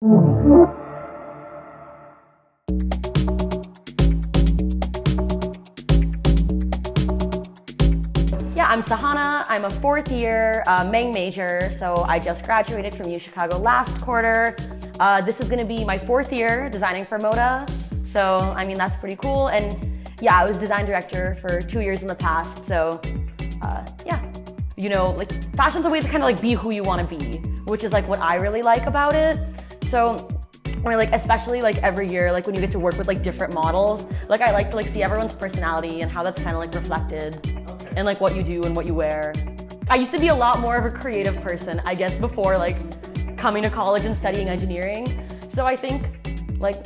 Yeah, I'm Sahana. I'm a fourth year MENG major, so I just graduated from UChicago last quarter. This is going to be my fourth year designing for MODA, so I mean that's pretty cool. And yeah, I was design director for 2 years in the past, so yeah. You know, like fashion's a way to kind of like be who you want to be, which is like what I really like about it. So or like especially like every year, like when you get to work with like different models, like I like to like see everyone's personality and how that's kind of like reflected in like what you do and what you wear. I used to be a lot more of a creative person, I guess, before like coming to college and studying engineering. So I think like,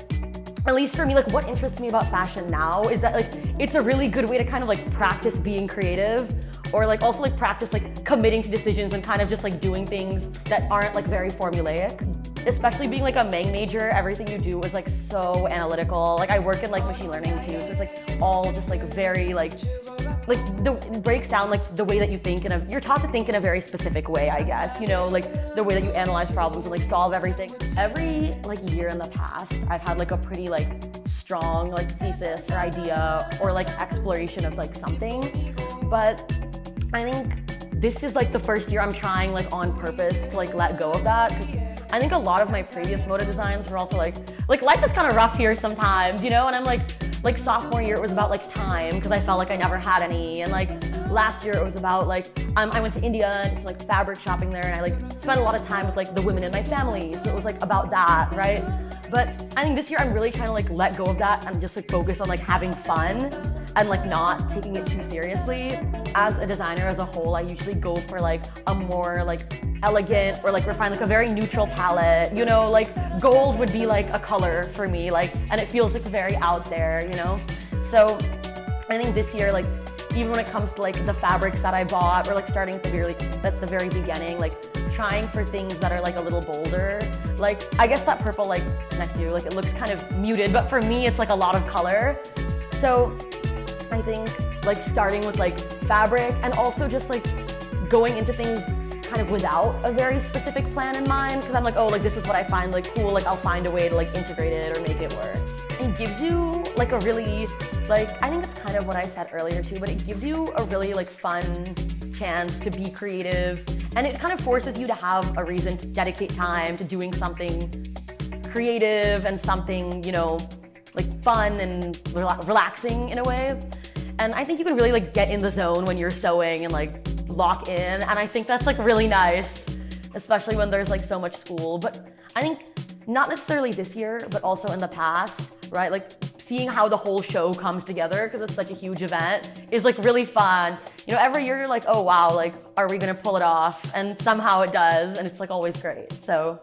at least for me, like what interests me about fashion now is that like it's a really good way to kind of like practice being creative, or like also like practice like committing to decisions and kind of just like doing things that aren't like very formulaic. Especially being like a MENG major, everything you do is like so analytical. Like I work in like machine learning too, so it's like all just like very like it breaks down like the way that you think you're taught to think in a very specific way, I guess, you know, like the way that you analyze problems and like solve everything. Every like year in the past, I've had like a pretty like strong like thesis or idea or like exploration of like something. But I think this is like the first year I'm trying like on purpose to like let go of that. 'Cause I think a lot of my previous MODA designs were also like life is kind of rough here sometimes, you know, and I'm like sophomore year it was about like time because I felt like I never had any, and like last year it was about like I went to India and just like fabric shopping there, and I like spent a lot of time with like the women in my family, so it was like about that, right? But I think this year I'm really trying to like let go of that and just like focus on like having fun and like not taking it too seriously. As a designer as a whole, I usually go for like a more like elegant or like refined, like a very neutral palette, you know, like gold would be like a color for me, like, and it feels like very out there, you know? So I think this year, like, even when it comes to like the fabrics that I bought, or like starting at the very beginning, like trying for things that are like a little bolder. Like, I guess that purple like next to you, like it looks kind of muted, but for me it's like a lot of color. So I think like starting with like fabric and also just like going into things kind of without a very specific plan in mind, because I'm like, oh, like this is what I find like cool, like I'll find a way to like integrate it or make it work. It gives you like a really, like, I think it's kind of what I said earlier too, but it gives you a really like fun chance to be creative, and it kind of forces you to have a reason to dedicate time to doing something creative and something, you know, like fun and relaxing in a way. And I think you can really like get in the zone when you're sewing and like lock in, and I think that's like really nice, especially when there's like so much school. But I think not necessarily this year, but also in the past, right? Like seeing how the whole show comes together, because it's such a huge event, is like really fun. You know, every year you're like, oh wow, like are we gonna pull it off? And somehow it does, and it's like always great. So